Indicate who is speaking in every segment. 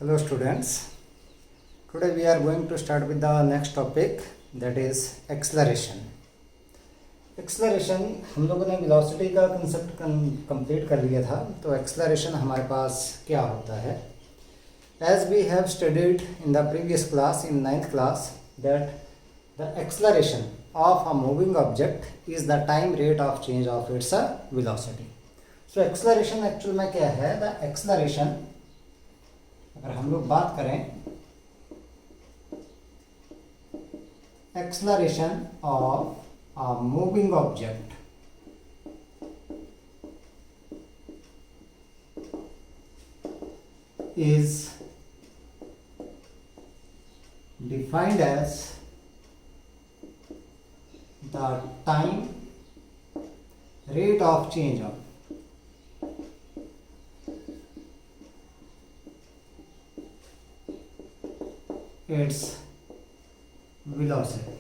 Speaker 1: Hello students, today we are going to start with the next topic, that is acceleration. Acceleration हम लोगों ने velocity का concept complete कर लिया था, तो acceleration हमारे पास क्या होता है? As we have studied in the previous class, in 9th class, that the acceleration of a moving object is the time rate of change of its velocity. So acceleration actual में क्या है? The acceleration, अगर हम लोग बात करें acceleration of a moving object is defined as the time rate of change of its velocity.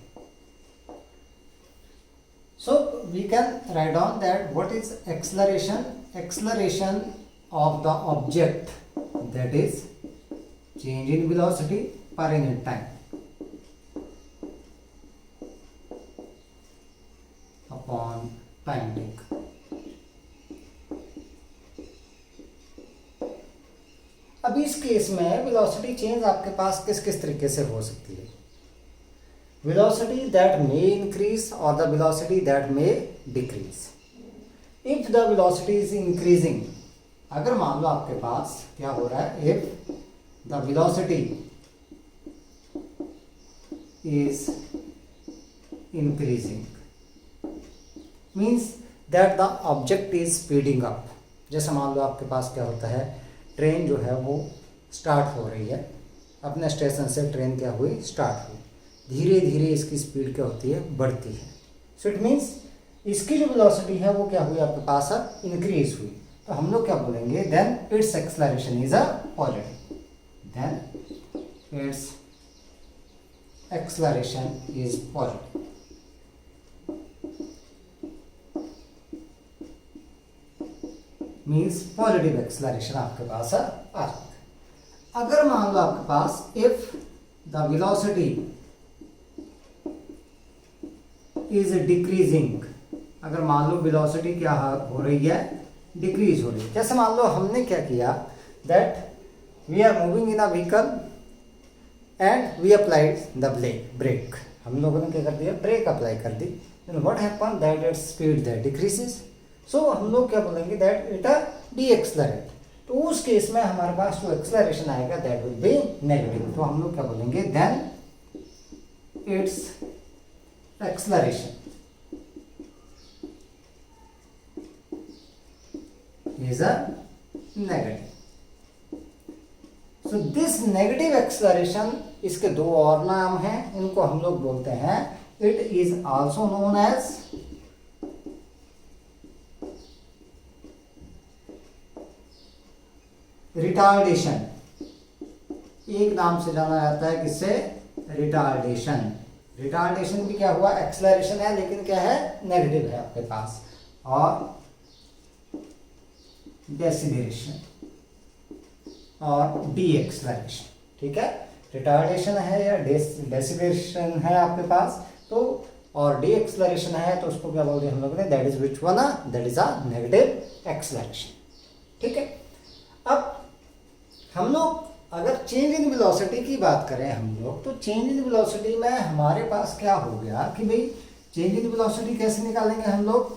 Speaker 1: So we can write down that what is acceleration? Acceleration of the object, that is change in velocity per unit time upon time take. अभी इस case में velocity change आपके पास किस किस तरीके से हो सकती है? वेलोसिटी दैट मे इंक्रीज और the velocity that may decrease. If the velocity is increasing, अगर मान लो आपके पास क्या हो रहा है, if the velocity is increasing means that the object is speeding up. जैसे मान लो आपके पास क्या होता है, ट्रेन जो है वो स्टार्ट हो रही है, अपने स्टेशन से ट्रेन क्या हुई, स्टार्ट हुई, धीरे धीरे इसकी स्पीड क्या होती है, बढ़ती है. सो इट मीन्स इसकी जो वेलोसिटी है वो क्या हुई आपके पास, अब इंक्रीज हुई. तो हम लोग क्या बोलेंगे, then it's acceleration is a positive, then it's acceleration is positive. Means positive acceleration आपके पास आ जाता है. अगर मान लो आपके पास if the velocity is decreasing, अगर मान लो वेलोसिटी क्या हो रही है, डिक्रीज हो रही है. जैसे मान लो हमने क्या किया, that we are moving in a vehicle and we applied the brake. हम लोगों ने क्या कर दिया, ब्रेक अप्लाई कर दी. Then what happen, that its speed that decreases. So हम लोग क्या बोलेंगे, that it a decelerate. तो उस केस में हमारे पास जो एक्सलरेशन आएगा दैट विल बी नेगेटिव. तो हम लोग क्या बोलेंगे, then its acceleration is a negative. So this negative acceleration, इसके दो और नाम हैं, इनको हम लोग बोलते हैं, it is also known as retardation. एक नाम से जाना जाता है किससे, रिटार्डेशन. रिटार्डेशन भी क्या हुआ, एक्सेलरेशन है लेकिन क्या है, नेगेटिव है आपके पास. और डेसिलेरेशन और डी एक्सेलरेशन. ठीक है, रिटार्डेशन है या डेसिलेरेशन है आपके पास, तो और डी एक्सेलरेशन है, तो उसको क्या बोलते हैं हम लोग ने, that is which one, that is a negative acceleration. ठीक है. अब हम लोग अगर चेंज इन वेलोसिटी की बात करें हम लोग, तो चेंज इन वेलोसिटी में हमारे पास क्या हो गया कि भाई चेंज इन वेलोसिटी कैसे निकालेंगे हम लोग.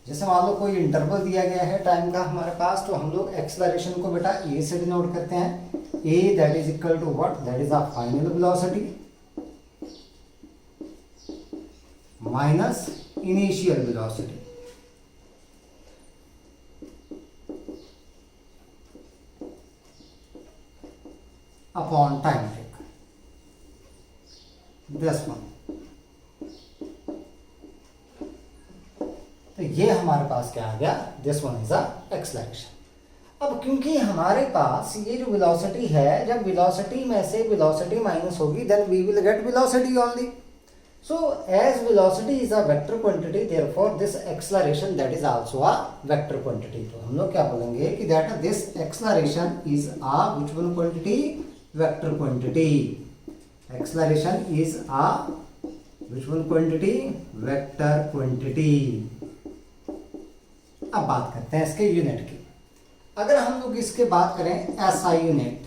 Speaker 1: जैसे मान लो कोई इंटरवल दिया गया है टाइम का हमारे पास, तो हम लोग एक्सेलरेशन को बेटा ए से डिनोट करते हैं. A that is equal to what, that is a final velocity minus initial velocity. Upon time take, this one. तो ये हमारे पास क्या आ गया, this one is a acceleration. अब क्योंकि हमारे पास ये जो वेलोसिटी है, जब वेलोसिटी में से वेलोसिटी माइनस होगी, then we will get velocity only. So as velocity is a vector quantity, therefore this acceleration that is also a vector quantity. तो हम लोग क्या बोलेंगे कि that this acceleration is a which one quantity? Vector quantity. Acceleration is a which one quantity? Vector quantity. अब बात करते हैं इसके यूनिट की. अगर हम लोग इसके बात करें SI यूनिट,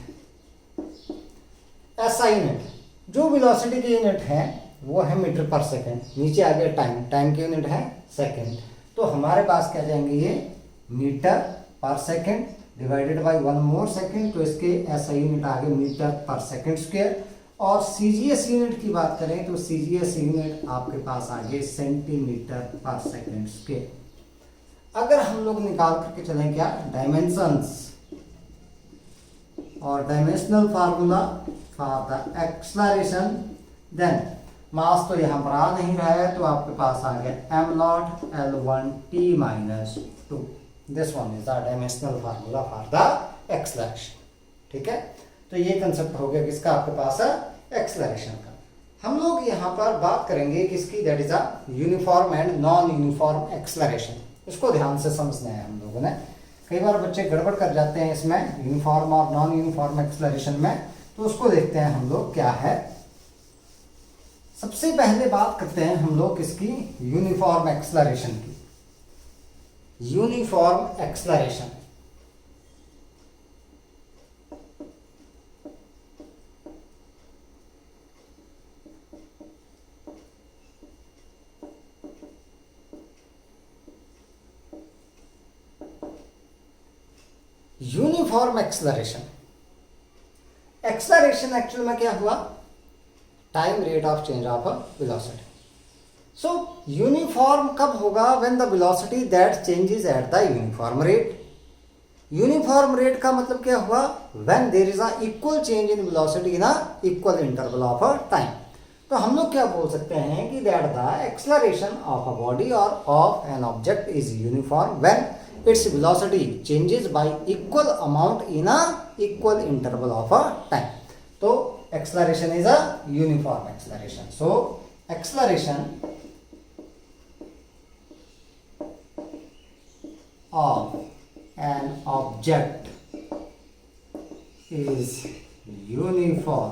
Speaker 1: SI यूनिट जो वेलोसिटी की यूनिट है वो है मीटर पर सेकंड. नीचे आ गया टाइम, टाइम की यूनिट है सेकंड. तो हमारे पास क्या जाएंगे ये metre per second divided by one more second. तो इसके एसआई यूनिट आ गए मीटर पर सेकंड स्क्वायर. और सीजीएस यूनिट की बात करें तो सीजीएस यूनिट आपके पास आ गए सेंटीमीटर पर सेकंड स्क्वायर. अगर हम लोग निकाल करके चलें क्या डायमेंशंस और dimensional formula for the acceleration, then mass तो यहाँ पर आ नहीं रहा है तो आपके पास आ गया m0 L1 t minus 2. This one is the dimensional formula for the acceleration. ठीक है, तो ये कंसेप्ट हो गया किसका आपके पास है एक्सेलरेशन का. हम लोग यहाँ पर बात करेंगे किसकी, that is a uniform and non uniform acceleration. इसको ध्यान से समझना है हम लोगों ने. कई बार बच्चे गड़बड़ कर जाते हैं इसमें यूनिफॉर्म और नॉन यूनिफॉर्म एक्सेलरेशन में. तो उसको देखते हैं हम लोग क्या है. सबसे पहले बात करते हैं हम लोग किसकी, यूनिफॉर्म एक्सेलरेशन की. Uniform acceleration uniform acceleration acceleration actual में क्या हुआ, time rate of change of velocity. So uniform कब होगा, when the velocity that changes at the uniform rate. Uniform rate का मतलब क्या हुआ, when there is a equal change in velocity in a equal interval of time. तो हम लोग क्या बोल सकते हैं कि that the acceleration of a body और of an object is uniform when its velocity changes by equal amount in a equal interval of a time. So acceleration is a uniform acceleration. So acceleration of an object is uniform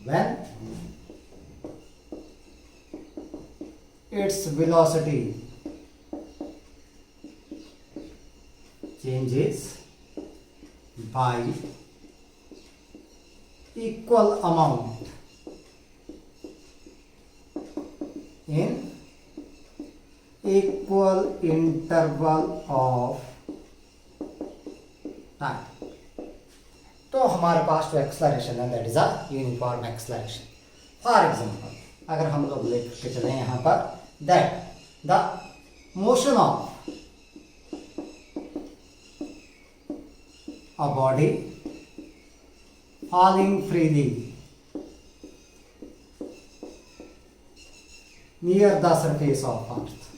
Speaker 1: when its velocity changes by equal amount in equal interval of time. तो हमारे पास जो acceleration है that is a uniform acceleration. For example अगर हम लोग लेकर के चले यहाँ पर that the motion of a body falling freely near the surface of earth.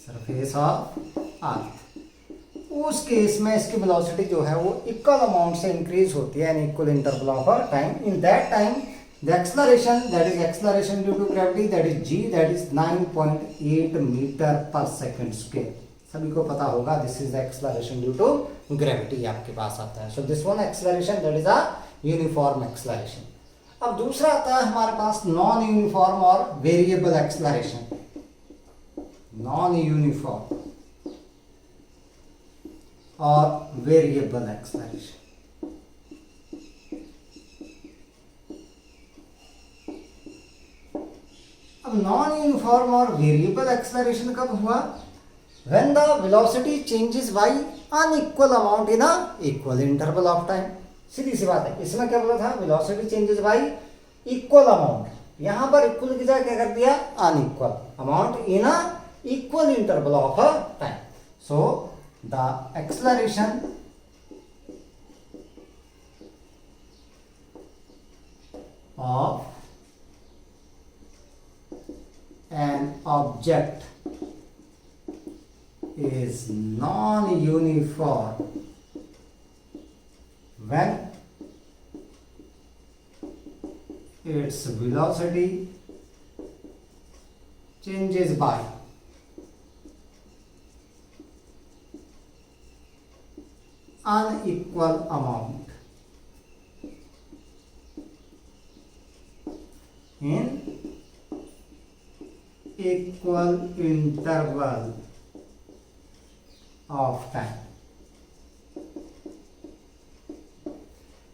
Speaker 1: Surface of earth. उस केस में इसकी वेलोसिटी जो है वो इक्वल अमाउंट से इंक्रीज होती है in equal interval of time. In that time the acceleration, that is acceleration due to gravity, that is g, that is 9.8 meter per second square. सभी को पता होगा this is acceleration due to gravity आपके पास आता है. So this one acceleration that is a uniform acceleration. अब दूसरा आता है हमारे पास नॉन यूनिफॉर्म और वेरिएबल एक्सेलरेशन. नॉन यूनिफॉर्म और वेरिएबल एक्सेलरेशन. अब नॉन यूनिफॉर्म और वेरिएबल एक्सेलरेशन कब हुआ, when the velocity changes by unequal amount in a equal interval of time. सीधी सी बात है. इसमें क्या बोला था, velocity changes by equal amount. यहां पर इक्वल की जगह क्या कर दिया, unequal amount in a equal interval of a time. So the acceleration of an object is non-uniform when its velocity changes by unequal amount in equal interval of time।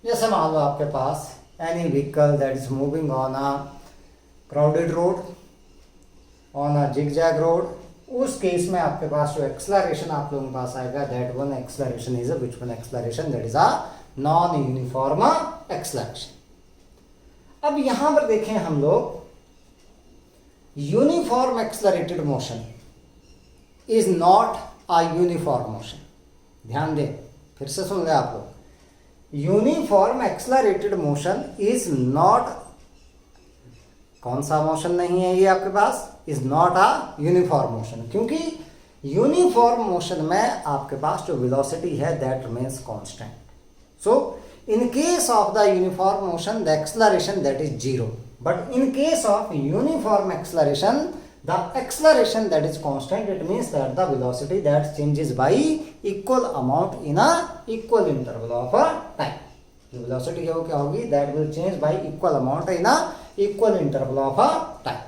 Speaker 1: जैसे मान लो आपके पास any vehicle that is moving on a crowded road, on a zigzag road, उस case में आपके पास जो एक्सलरेशन आप लोगों के पास आएगा, that one acceleration is which one acceleration, that is a non uniform acceleration. अब यहां पर देखें हम लोग, uniform accelerated motion is not a uniform motion. ध्यान दें, फिर से सुन लें आप लोग, uniform accelerated motion is not, कौन सा मोशन नहीं है ये आपके पास, is not a uniform motion, क्योंकि यूनिफॉर्म मोशन में आपके पास जो वेलोसिटी है that remains constant. So in case of the uniform motion the acceleration that is zero, but in case of uniform acceleration the acceleration that is constant, it means that the velocity that changes by equal amount in a equal interval of a time। जो velocity है वो क्या होगी, that will change by equal amount in a equal interval of a time।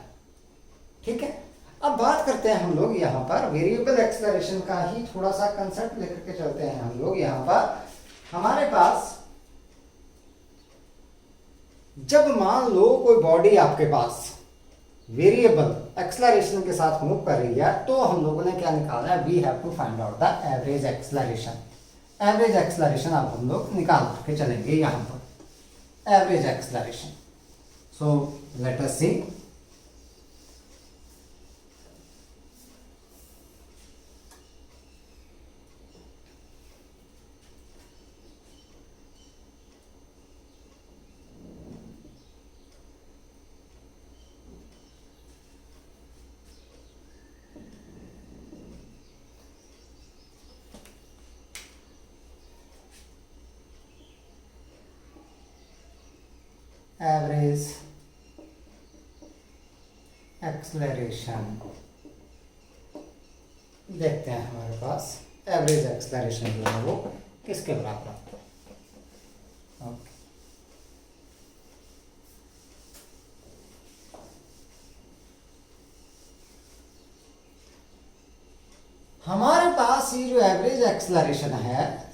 Speaker 1: ठीक है, अब बात करते हैं हम लोग यहाँ पर वेरिएबल एक्सलरेशन का ही थोड़ा सा कंसेप्ट लेकर के चलते हैं हम लोग। यहाँ पर हमारे पास जब मान लो कोई बॉडी आपके पास वेरिएबल एक्सलरेशन के साथ मूव कर रही है, तो हम लोगों ने क्या निकाला है, we have to find out the average acceleration. Average acceleration अब हम लोग निकाल के चलेंगे यहां पर, average acceleration. So let us see, average acceleration देखते हैं हमारे पास एवरेज एक्सलरेशन जो है वो किसके बराबर है। ओके, हमारे पास ये जो एवरेज एक्सलरेशन है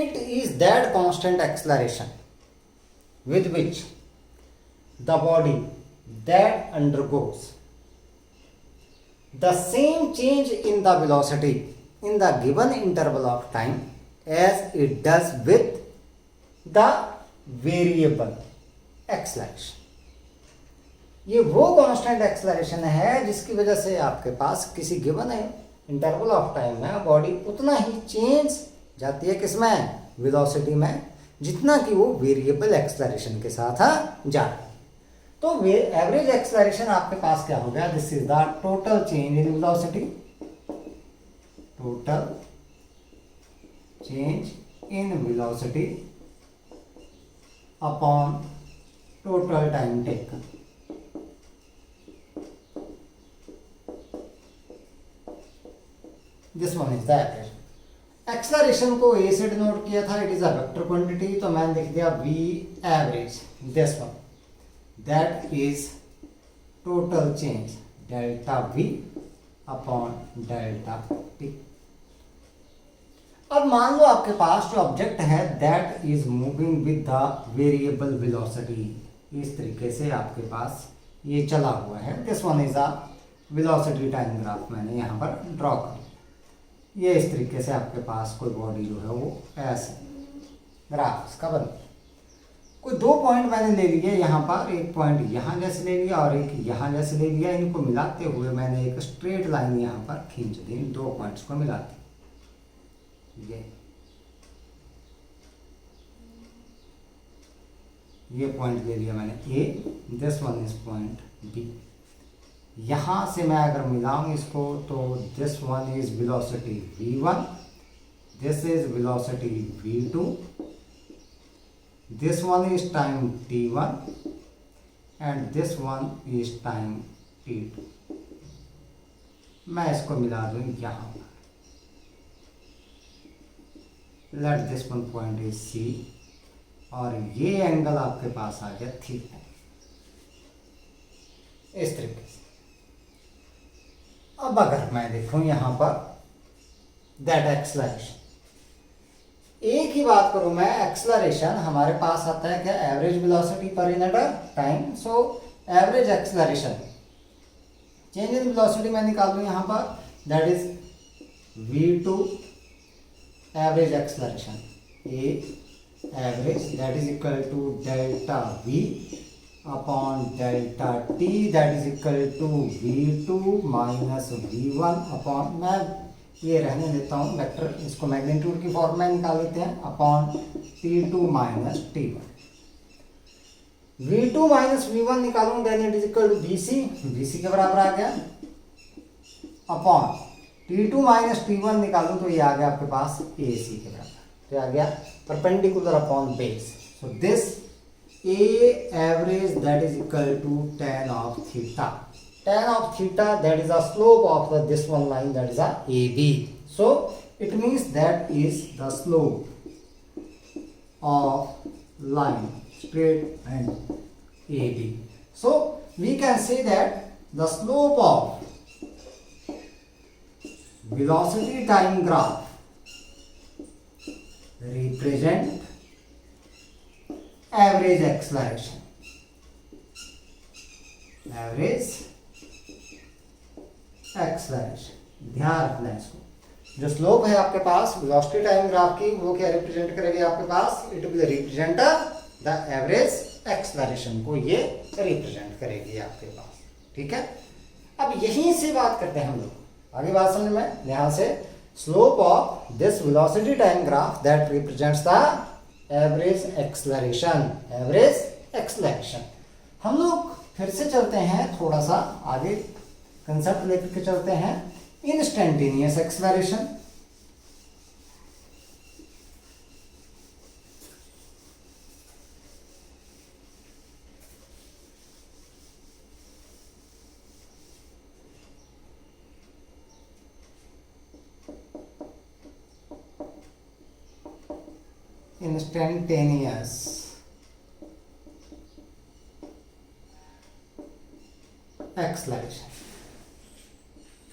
Speaker 1: it is that constant acceleration with which the body that undergoes the same change in the velocity in the given interval of time as it does with the variable acceleration। ये वो constant acceleration है जिसकी वजह से आपके पास किसी given interval of time में body उतना ही चेंज जाती है किसमें, वेलोसिटी में, जितना कि वो वेरिएबल एक्सलरेशन के साथ जा रही है। तो एवरेज एक्सलरेशन आपके पास क्या हो गया, this is the total change in velocity, total change in velocity upon total time taken. This one is the average. Acceleration को ए से डिनोट किया था, it is a vector quantity, तो मैंने लिख दिया V average, this one that is total change delta V upon delta T. अब मान लो आपके पास जो ऑब्जेक्ट है that is moving with the variable velocity, इस तरीके से आपके पास ये चला हुआ है। This one is a velocity time graph, मैंने यहाँ पर ड्रॉ कर, ये इस तरीके से आपके पास कोई बॉडी जो है वो ऐसे ग्राफ इसका बन, कोई दो पॉइंट मैंने ले लिए यहाँ पर, एक पॉइंट यहाँ जैसे ले लिया और एक यहाँ जैसे ले लिया, इनको मिलाते हुए मैंने एक स्ट्रेट लाइन यहाँ पर खींच दी, इन दो पॉइंट्स को मिलाते, ये पॉइंट ले लिया मैंने A, this one is point B. यहाँ से मैं अगर मिलाऊं इसको तो this one is velocity v1, this is velocity v2, this one is time t1 and this one is time t2। मैं इसको मिला दूं यहाँ पर, let this one point is C और ये एंगल आपके पास आ गया थीटा, इस तरीके से। अब अगर मैं देखूं यहां पर दैट एक्सलरेशन, एक ही बात करूं मैं, एक्सलरेशन हमारे पास आता है क्या, एवरेज वेलोसिटी पर unit time. So average acceleration, change in velocity मैं निकाल दूं यहां पर, that is v2 average acceleration, A average that is equal to delta v upon delta t that is equal to v2 minus v1 upon, मैं ये रहने देता हूँ वेक्टर, इसको मैग्नीट्यूड की फॉर्म में निकाल लेते हैं, upon t2 minus t1। v2 minus v1 निकालूं then it is equal to bc के बराबर आ गया, अपॉन t2 माइनस t1 निकालूं तो ये आ गया आपके पास ac के बराबर, तो आ गया perpendicular upon base. So this a average that is equal to tan of theta. Tan of theta, that is the slope of this one line, that is a AB. So it means that is the slope of line straight and AB. So we can say that the slope of velocity time graph represent average acceleration, average acceleration, ध्यान रखना है इसको। जो slope है आपके पास velocity time graph की, वो क्या रिप्रेजेंट करेगी आपके पास, it will represent the average acceleration को ये रिप्रेजेंट करेगी आपके पास, ठीक है। अब यहीं से बात करते हैं हम लोग, आगे बात समझ में, ध्यान से, slope of this velocity time graph that represents the average acceleration, average acceleration. हम लोग फिर से चलते हैं थोड़ा सा आगे, कंसेप्ट लेकर के चलते हैं, instantaneous acceleration. Instantaneous acceleration.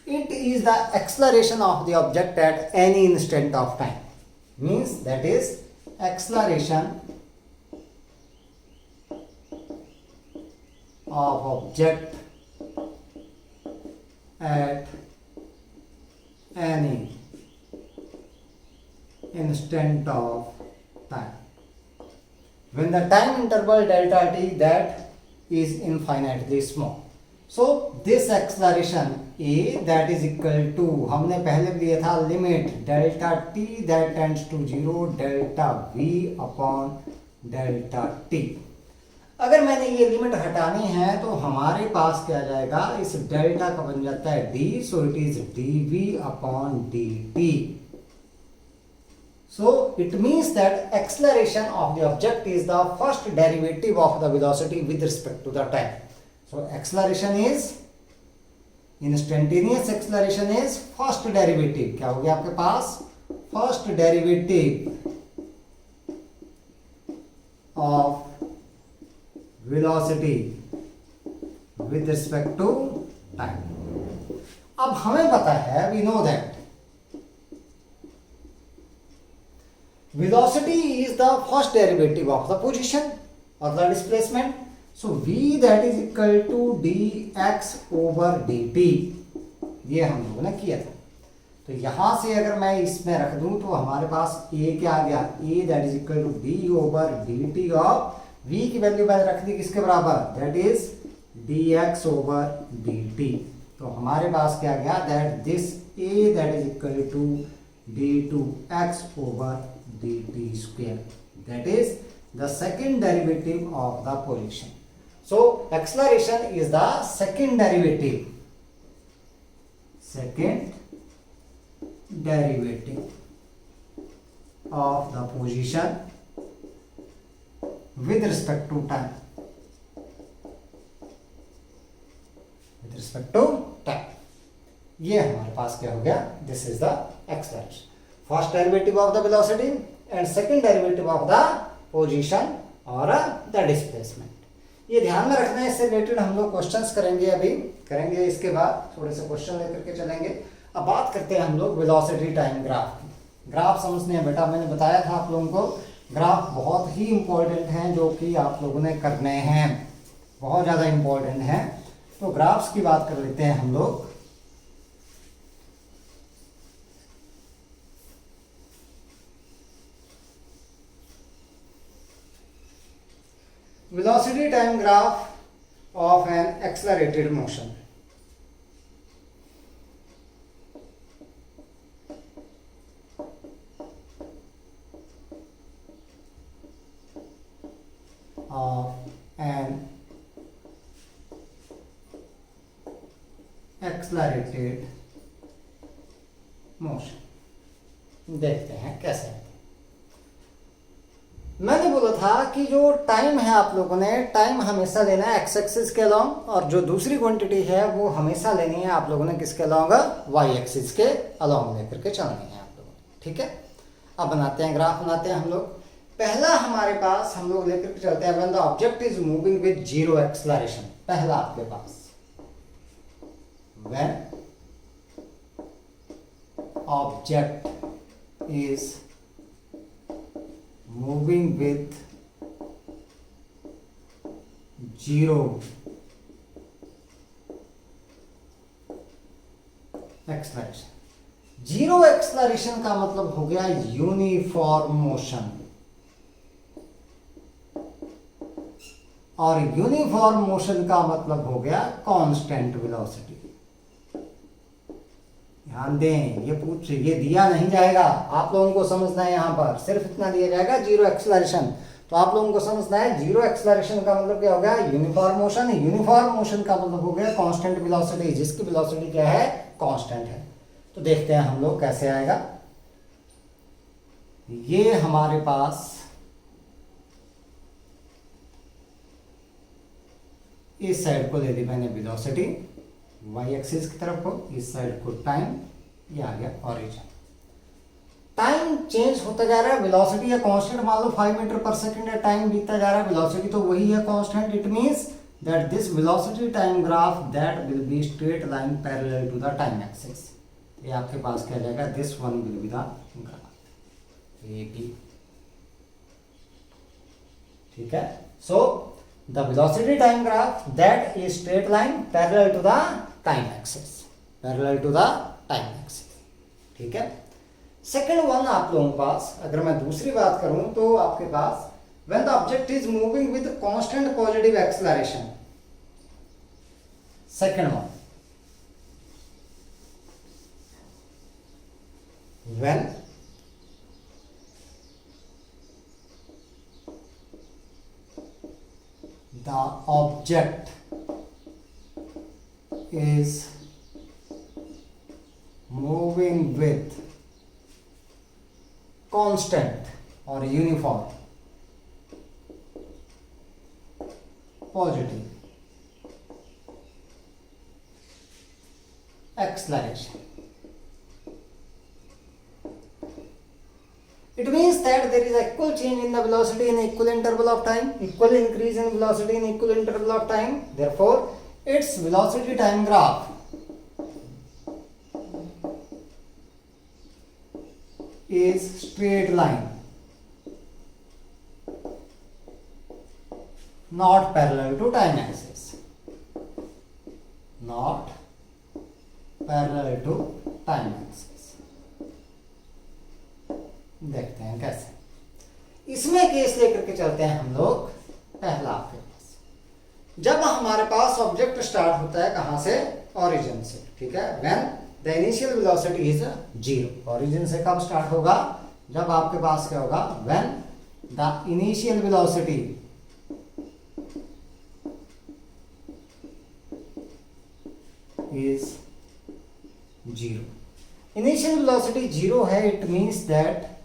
Speaker 1: It is the acceleration of the object at any instant of time. Means that is acceleration of object at any instant of time when the time interval delta t that is infinitely small. So this acceleration a that is equal to, हमने पहले भी लिया था, limit delta t that tends to 0 delta v upon delta t। अगर मैंने ये limit हटानी है तो हमारे पास क्या जाएगा, इस डेल्टा का बन जाता है d, so it is dv upon dt. So it means that acceleration of the object is the first derivative of the velocity with respect to the time. So acceleration is, instantaneous acceleration is first derivative, क्या हो गया आपके पास, first derivative of velocity with respect to time. अब हमें पता है, we know that velocity is the first derivative of the position or the displacement. So v that is equal to dx over dt, ये हम लोगों ने किया था। तो यहां से अगर मैं इसमें रख दूं तो हमारे पास a क्या आ गया, a that is equal to d over dt of v की वैल्यू मैंने रख दी किसके बराबर, that is dx over dt। तो हमारे पास क्या गया, that this a that is equal to d2x over dt square, that is the second derivative of the position। So acceleration is the second derivative of the position with respect to time. ये हमारे पास क्या हो गया, this is the acceleration. First derivative of the velocity and second derivative of the position और the displacement. ये ध्यान में रखना है. इससे रिलेटेड हम लोग क्वेश्चंस करेंगे, अभी करेंगे, इसके बाद थोड़े से क्वेश्चन लेकर के चलेंगे. अब बात करते हैं हम लोग वेलोसिटी टाइम ग्राफ की. ग्राफ समझने हैं बेटा, मैंने बताया था आप लोगों को ग्राफ बहुत ही इंपॉर्टेंट हैं जो कि आप लोगों ने करने हैं, बहुत ज़्यादा इंपॉर्टेंट हैं. तो ग्राफ्स की बात कर लेते हैं हम लोग. velocity time graph of an accelerated motion. Of an accelerated motion. देखते हैं कैसे है. मैंने बोला था कि जो टाइम है आप लोगों ने टाइम हमेशा लेना है एक्स एक्सिस के अलोंग, और जो दूसरी क्वांटिटी है वो हमेशा लेनी है आप लोगों ने किसके अलोंग, वाई एक्सिस के अलोंग लेकर के चलनी है आप लोगों ने. ठीक है, अब बनाते हैं ग्राफ, बनाते हैं हम लोग. पहला हमारे पास हम लोग लेकर के चलते हैं when the object is moving with zero acceleration. पहला आपके पास when object is moving with zero acceleration. Zero acceleration का मतलब हो गया यूनिफॉर्म मोशन, और यूनिफॉर्म मोशन का मतलब हो गया कांस्टेंट वेलोसिटी. ध्यान दें, ये दिया नहीं जाएगा, आप लोगों को समझना है. यहाँ पर सिर्फ इतना दिया जाएगा जीरो एक्सेलरेशन. तो आप लोगों को समझना है जीरो एक्सेलरेशन का मतलब क्या हो गया, यूनिफॉर्म मोशन. यूनिफॉर्म मोशन का मतलब हो गया कांस्टेंट वेलोसिटी, जिसकी वेलोसिटी क्या है, कांस्टेंट है. तो देखते हैं हम लोग कैसे आएगा. ये हमारे पास इस साइड को ले ली मैंने वेलोसिटी, वाई एक्सिस की तरफ को, इस साइड को टाइम, ये आ गया ओरिजिन. टाइम चेंज होता जा रहा है, वेलोसिटी है कांस्टेंट. मान लो 5 मीटर पर सेकंड है, टाइम बीतता जा रहा है, वेलोसिटी तो वही है constant. It means that this velocity time graph that will be straight line parallel to the time axis. ये आपके पास क्या जाएगा, this one will be the graph A B. ठीक है, सो the velocity time graph that is straight line parallel to the time axis, ठीक है. Second one आप लोगों के पास, अगर मैं दूसरी बात करूं तो आपके पास when the object is moving with constant positive acceleration. Second one, when the object is moving with constant or uniform positive acceleration. It means that there is equal change in the velocity in equal interval of time, equal increase in velocity in equal interval of time. Therefore, its velocity time graph is straight line, not parallel to time axis, not parallel to time axis. देखते हैं कैसे. इसमें case लेकर के चलते हैं हम लोग. पहला आपके पास जब हमारे पास ऑब्जेक्ट स्टार्ट होता है कहां से, ओरिजिन से. ठीक है, when the initial velocity is zero. Origin से कब स्टार्ट होगा, जब आपके पास क्या होगा, when the initial velocity is 0. Initial velocity 0 है, it means that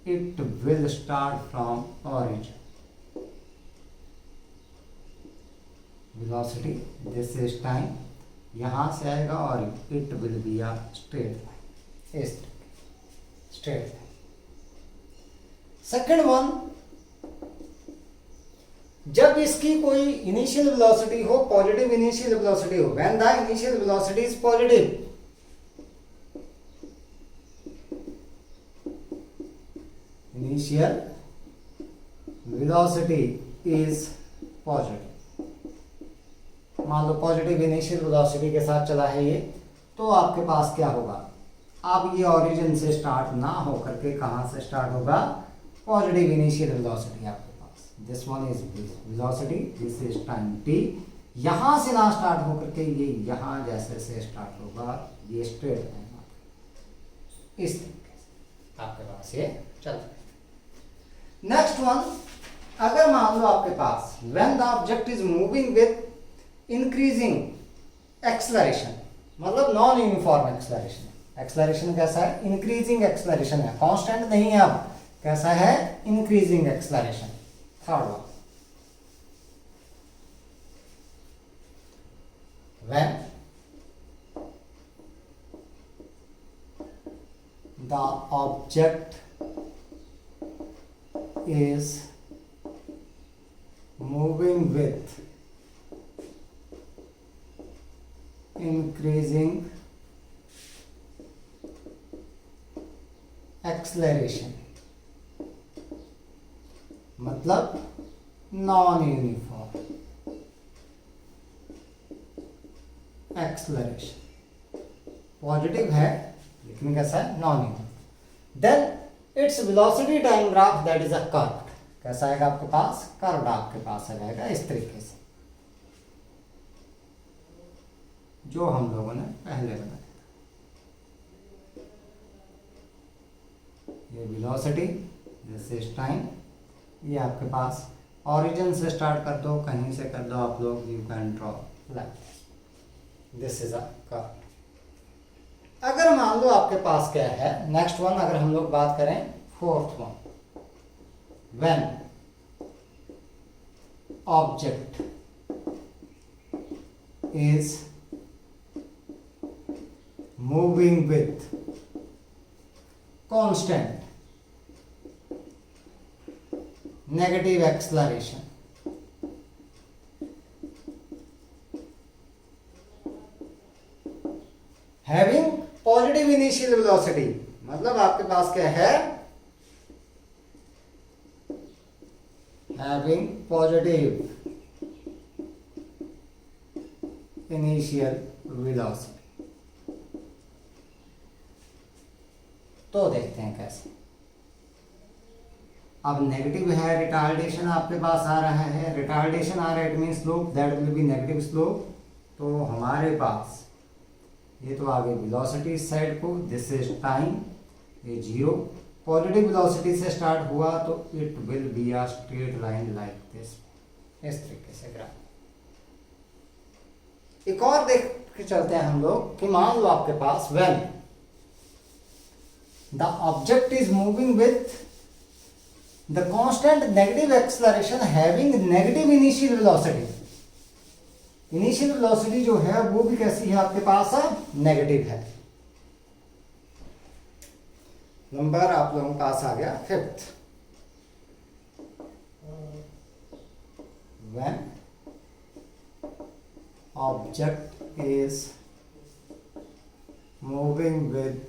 Speaker 1: it will start from origin. Velocity, this is time, यहाँ से आएगा और it will be a straight line, इस straight line. Second one, जब इसकी कोई इनिशियल वेलोसिटी हो, पॉजिटिव इनिशियल वेलोसिटी हो, when the initial velocity is positive, initial velocity is positive, मान लो पॉजिटिव इनिशियल वेलोसिटी के साथ चला है ये, तो आपके पास क्या होगा, अब ये ओरिजिन से स्टार्ट ना हो करके कहां से स्टार्ट होगा, पॉजिटिव इनिशियल वेलोसिटी आपके पास, this one is velocity, this is time t, यहां से ना स्टार्ट होकर के ये यहां जैसे से स्टार्ट होगा, ये स्ट्रेट लाइन इस तरीके से आपके पास ये चल रहा है. नेक्स्ट वन, अगर मान लो आपके पास when the object is moving with increasing acceleration, मतलब नॉन यूनिफॉर्म एक्सेलरेशन, एक्सेलरेशन कैसा है, इंक्रीजिंग एक्सेलरेशन है, कांस्टेंट नहीं है, अब कैसा है, increasing acceleration. Third one, when the object is moving with increasing acceleration, मतलब नॉन यूनिफॉर्म एक्सेलरेशन, पॉजिटिव है लेकिन कैसा है, non uniform, then its velocity time graph that is a curved, कैसा आएगा आपके पास, कर्व्ड आपके पास आ जाएगा इस तरीके से, जो हम लोगों ने पहले बनाया था. ये वेलोसिटी, दिस इज टाइम, ये आपके पास ओरिजिन से स्टार्ट कर दो, कहीं से कर दो आप लोग, you can draw like this is a curve. अगर मान लो आपके पास क्या है, नेक्स्ट वन अगर हम लोग बात करें, fourth one, when object is moving with constant negative acceleration, having positive initial velocity, मतलब आपके पास क्या है, having positive initial velocity. तो देखते हैं कैसे. अब नेगेटिव है, रिटार्डेशन आपके पास आ रहा है, रिटार्डेशन आ रहा है, it mean slope that will B negative slope. तो हमारे पास ये तो आगे वेलोसिटी इस साइड को, दिस इज टाइम, ये 0, पॉजिटिव वेलोसिटी से स्टार्ट हुआ तो it will be a straight line like this, इस तरीके से ग्राफ. एक और देख के चलते हैं हम लोग कि मान लो आपके पास when the object is moving with the constant negative acceleration having negative initial velocity, initial velocity जो है वो भी कैसी है आपके पास, नेगेटिव है. नंबर आप लोगों के पास आ गया fifth, when object is moving with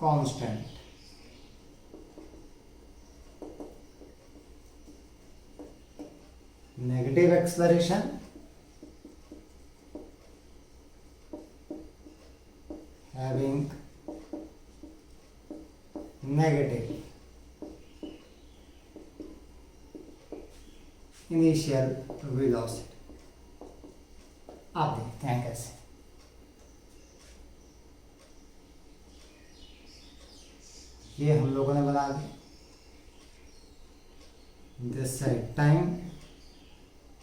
Speaker 1: constant negative acceleration having negative initial velocity. आप देखते हैं कैसे. ये हम लोगों ने बना दिया, this side time,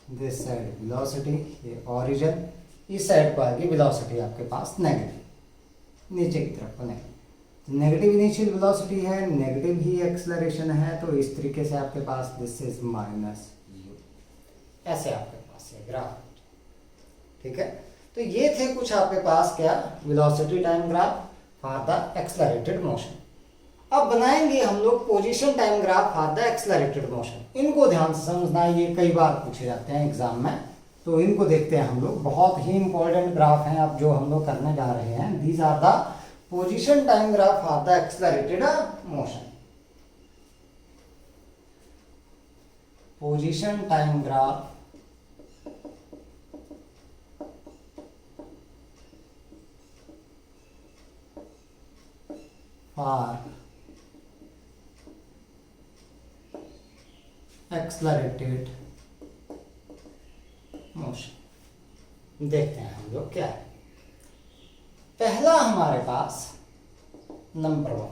Speaker 1: this side velocity, ये ओरिजिन, इस साइड पर आएगी वेलोसिटी आपके पास नेगेटिव, नीचे की तरफ को नेगेटिव इनिशियल वेलोसिटी है, नेगेटिव ही एक्सेलरेशन है, तो इस तरीके से आपके पास दिस इज माइनस यू, ऐसे आपके पास ये ग्राफ, ठीक है। तो ये थे कुछ आपके पास क्या velocity time graph for the accelerated motion. अब बनाएंगे हम लोग position time graph for the accelerated motion. इनको ध्यान से समझना, ये कई बार पूछे जाते हैं एग्जाम में, तो इनको देखते हैं हम लोग। बहुत ही इंपॉर्टेंट ग्राफ हैं अब जो हम लोग करने जा रहे हैं। These are the position time graph for the accelerated motion. Position time graph for accelerated motion. देखते हैं हम लोग क्या है। पहला हमारे पास number 1,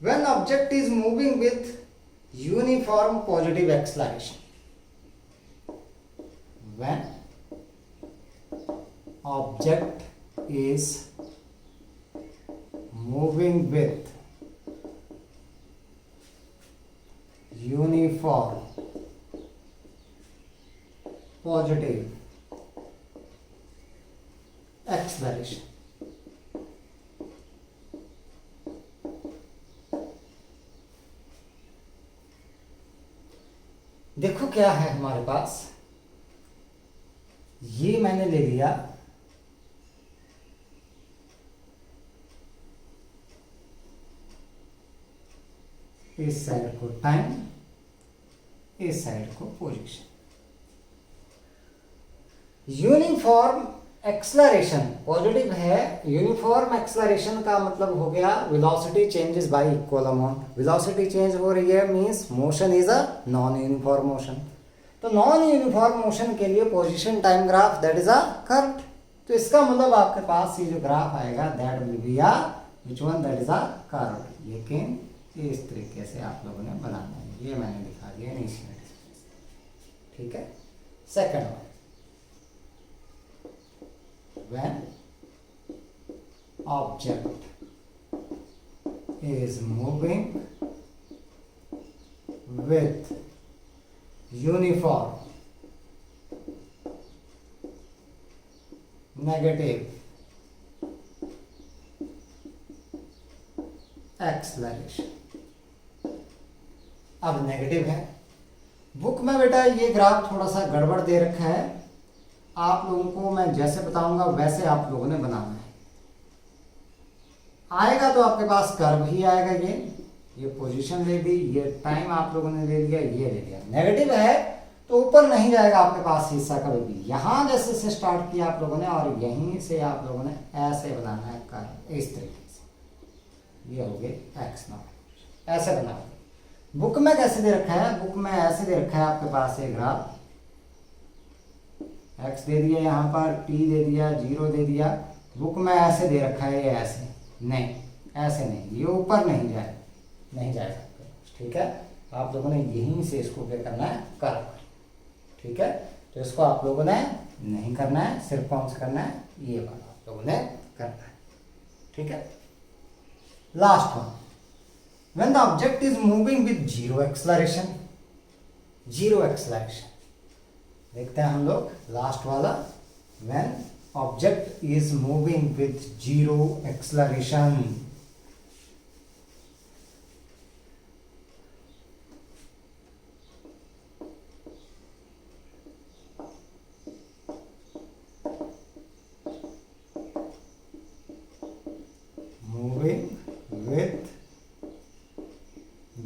Speaker 1: when object is moving with uniform positive acceleration, when object is moving with uniform positive acceleration, देखो क्या है हमारे पास, ये मैंने ले लिया इस साइड को टाइम, इस साइड को पोजीशन। यूनिफॉर्म एक्सेलरेशन पॉजिटिव है। यूनिफॉर्म एक्सेलरेशन का मतलब हो गया velocity changes y equal amount. Velocity change हो रही है means motion is a non uniform motion. तो नॉन यूनिफॉर्म मोशन के लिए position time graph that is a curve. तो इसका मतलब आपके पास ये जो ग्राफ आएगा that will be a which one, that is a curve. लेकिन इस तरीके से आप लोगों ने बनाना है, ये मैंने दिखा दिया इनिशियल डिस्प्लेसमेंट, ठीक है। Second one, when object is moving with uniform negative acceleration। अब नेगेटिव है। बुक में बेटा ये ग्राफ थोड़ा सा गड़बड़ दे रखा है, आप लोगों को मैं जैसे बताऊंगा वैसे आप लोगों ने बनाना है। आएगा तो आपके पास कर्व ही आएगा। ये पोजीशन ले दी, ये टाइम आप लोगों ने ले लिया, ये ले लिया। नेगेटिव है तो ऊपर नहीं जाएगा आपके पास हिस्सा कभी भी। यहां जैसे से स्टार्ट किया आप लोगों ने और यहीं से आप लोगों ने ऐसे बनाना है कर्व, इस तरीके से। ये हो गया एक्स नॉट, ऐसे बनाओ। बुक में कैसे दे रखा है, बुक में ऐसे दे रखा है आपके पास ये ग्राफ, एक्स दे दिया, यहाँ पर टी दे दिया, 0 दे दिया। बुक में ऐसे दे रखा है, ये ऐसे नहीं, ऐसे नहीं, ये ऊपर नहीं जाएगा, ठीक है। आप लोगों ने यहीं से इसको क्या करना है, कर्व, ठीक है। तो इसको आप लोगों ने नहीं करना है, सिर्फ कौन सा करना है, ये वाला आप लोगों ने करना है, ठीक है। Last one, when the object is moving with zero acceleration. Zero acceleration देखते हैं हम लोग, लास्ट वाला, when object is moving with zero acceleration. Moving with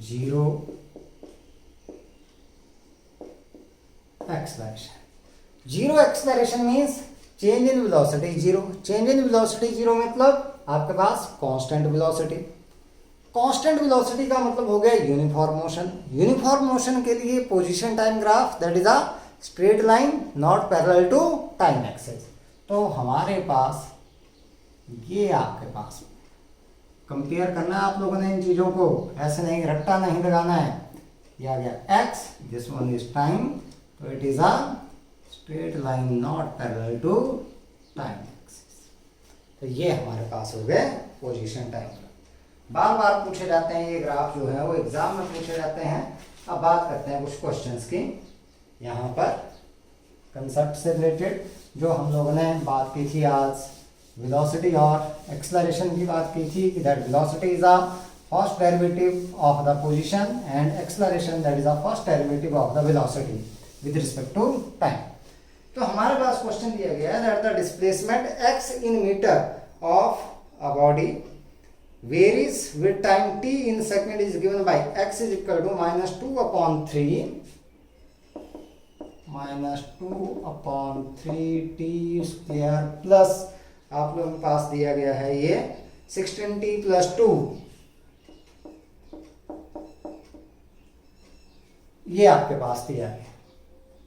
Speaker 1: zero acceleration. Zero acceleration means change in velocity zero. Change in velocity zero मतलब आपके पास constant velocity. Constant velocity का मतलब हो गया यूनिफॉर्म मोशन। यूनिफॉर्म मोशन के लिए position time graph that is a straight line not parallel to time axis. तो हमारे पास ये आपके पास कंपेयर करना है आप लोगों ने इन चीजों को, ऐसे नहीं, रट्टा नहीं लगाना है। ये आ गया x, this one is time, तो it is a straight line not parallel to time axis. तो ये हमारे पास हो गए पोजीशन टाइम। बार बार पूछे जाते हैं ये ग्राफ जो है वो एग्जाम में पूछे जाते हैं। अब बात करते हैं कुछ क्वेश्चंस की। यहाँ पर कंसेप्ट से रिलेटेड जो हम लोगों ने बात की थी आज, वेलोसिटी और एक्सेलरेशन की बात की थी कि that velocity is a first derivative of the position and acceleration that is a first derivative of the velocity with respect to time. तो हमारे पास क्वेश्चन दिया गया है that the displacement x in metre of a body varies with time t in second is given by x is equal to -2/3 -2/3 t square plus आप लोगों के पास दिया गया है ये 16t + 2, ये आपके पास दिया है।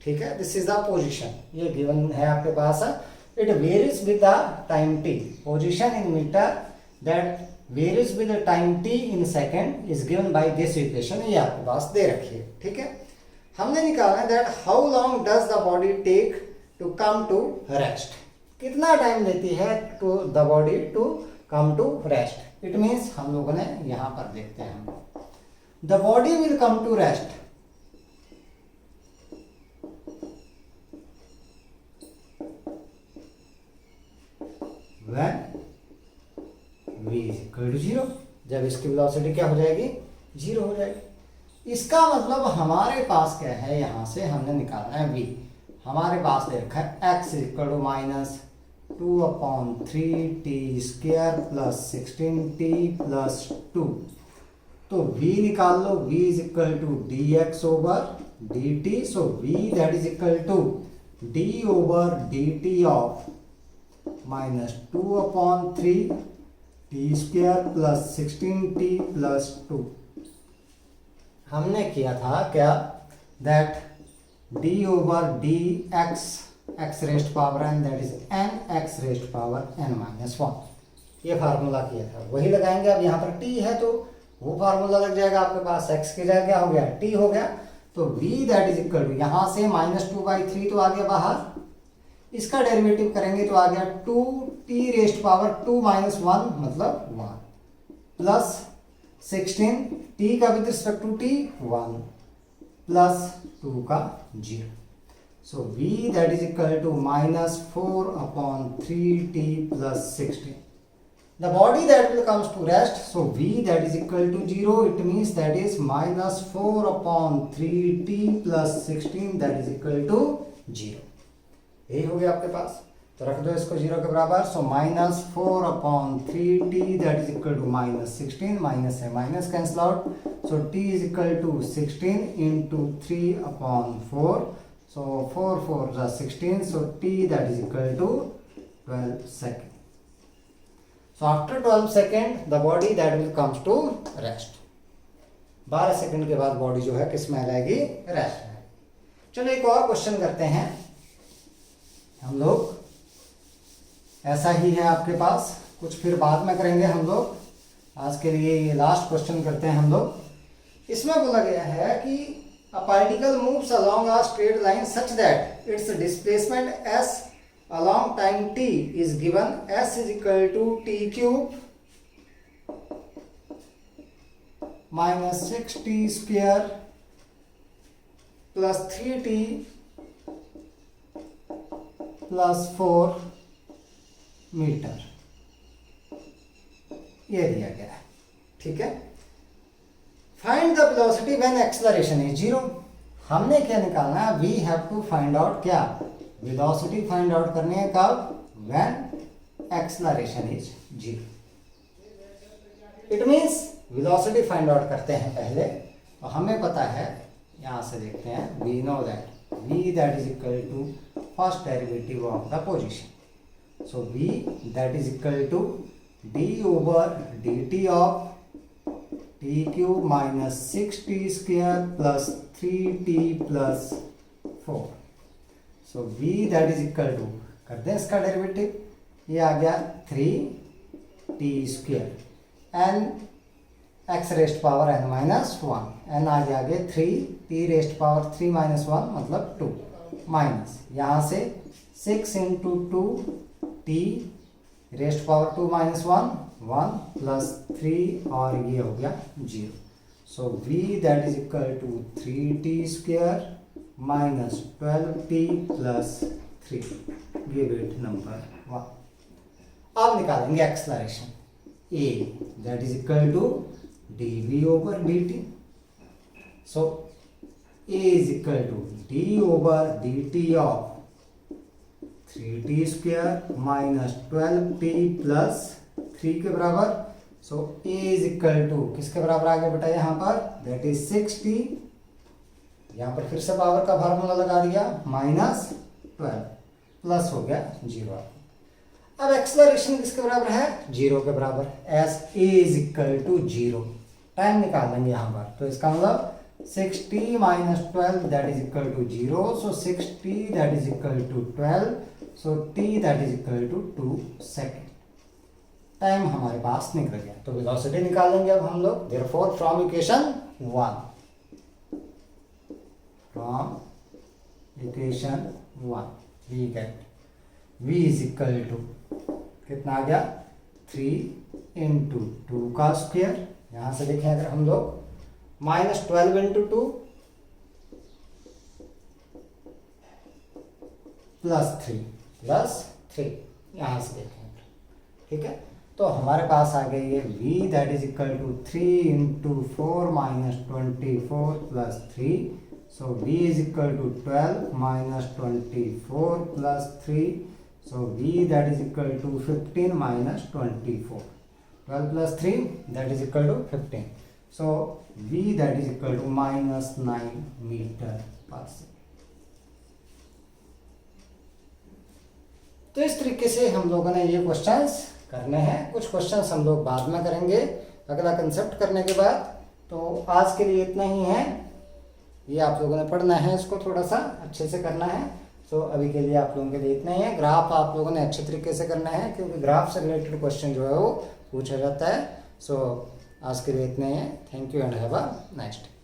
Speaker 1: ठीक है, दिस इज द पोजीशन, ये गिवन है आपके पास। It varies with the time t, position in metre that varies with time t in second is given by this equation, ये आपके पास दे रखी है। ठीक है, हमने निकाला that how long does the body take to come to rest, कितना time लेती है to the body to come to rest. It means हम लोगों ने यहां पर देखते हैं the body will come to rest when v is equal to 0, जब इसकी वेलोसिटी क्या हो जाएगी, 0 हो जाएगी। इसका मतलब हमारे पास क्या है, यहां से हमने निकालना है v, हमारे पास दे रखा है x is equal to -2/3t square plus 16t + 2। तो v निकाल लो, v is equal to dx over dt, so v that is equal to d over dt of -2/3 t square plus 16t + 2। हमने किया था क्या, that d over dx x raised power n that is n x raised power n-1, ये formula किया था, वही लगाएंगे। अब यहाँ पर t है तो वो फार्मूला लग जाएगा आपके पास, x की जगह क्या हो गया, t हो गया। तो v that is equal to यहाँ से -2/3 तो आ गया बाहर, इसका डेरिवेटिव करेंगे तो आ गया 2t रेस्ट पावर 2 - 1 मतलब 1 प्लस 16 t का with respect to t 1 plus 2 का 0। So v that is equal to -4/3t + 16। The body that will comes to rest, so v that is equal to 0, it means that is -4/3t + 16 that is equal to 0। यही हो गया आपके पास, तो रख दो इसको 0 के बराबर। So -4/3t that is equal to -16, minus है minus cancel out, so t is equal to 16 into 3/4, so 4 4 16, so t that is equal to 12 second. So after 12 second the body that will comes to rest. 12 second के बाद body जो है किस में आएगी, rest में। चलो एक और क्वेश्चन करते हैं हम लोग, ऐसा ही है आपके पास कुछ, फिर बाद में करेंगे हम लोग। आज के लिए ये लास्ट क्वेश्चन करते हैं हम लोग। इसमें बोला गया है कि a particle moves along a straight line such that its displacement s along time t is given s is equal to t³ -6t square plus 3t + 4 metre, ये दिया गया है। ठीक है, find the velocity when acceleration is 0। हमने क्या निकालना है, we have to find out क्या, वेलोसिटी फाइंड आउट करनी है कब, when acceleration is 0। It means velocity find out करते हैं पहले, और हमें पता है, यहां से देखते हैं, we know that v that is equal to first derivative of the position, so v that is equal to d over dt of t³ minus 6t square plus 3t plus 4, so v that is equal to, करते हैं इसका derivative, ये आ गया 3t square, n x raised power n minus one, n आ गया आगे 3, t raised power 3 minus one मतलब 2, माइनस यहाँ से 6 into 2 t raised power 2 minus 1 1 plus 3 और ये हो गया 0. So v that is equal to 3t square minus 12t plus 3, give it number 1. अब निकालेंगे acceleration. a that is equal to dv over dt. So a is equal to d over dt of 3t square minus 12t plus 3 के बराबर. So a is equal to किसके बराबर आ गया बेटा यहाँ पर, दैट इज 6t. यहाँ पर फिर से पावर का फार्मूला लगा दिया, माइनस 12 प्लस हो गया 0. अब एक्सलरेशन किसके बराबर है, 0 के बराबर, as a is equal to 0. Time निकाल लेंगे यहाँ पर, तो इसका मतलब 6t minus 12 that is equal to 0. So 6t that is equal to 12. So t that is equal to 2 second. Time हमारे पास निकल गया. तो वेलोसिटी निकाल लेंगे अब हम लोग. Therefore from equation 1, we get v is equal to कितना आ गया, 3 इंटू 2 का स्क्वायर. यहाँ से देखें अगर हम लोग माइनस 12 इंटू 2 प्लस 3 यहाँ से देखें, ठीक है. तो हमारे पास आ गई है v that is equal to 3 into 4 minus 24 plus 3. So v is equal to 12 minus 24 plus 3. So v that is equal to 15 minus 24. 12 plus 3 that is equal to 15. So v that is equal to minus 9 meter per second. तो इस तरीके से हम लोगों ने ये questions करने हैं. कुछ क्वेश्चंस हम लोग बाद में करेंगे अगला कंसेप्ट करने के बाद. तो आज के लिए इतना ही है. ये आप लोगों ने पढ़ना है, इसको थोड़ा सा अच्छे से करना है. सो अभी के लिए आप लोगों के लिए इतना ही है. ग्राफ आप लोगों ने अच्छे तरीके से करना है, क्योंकि ग्राफ से रिलेटेड क्वेश्चन जो है वो पूछा जाता है. सो आज के लिए इतने हैं. Thank you and have a nice day.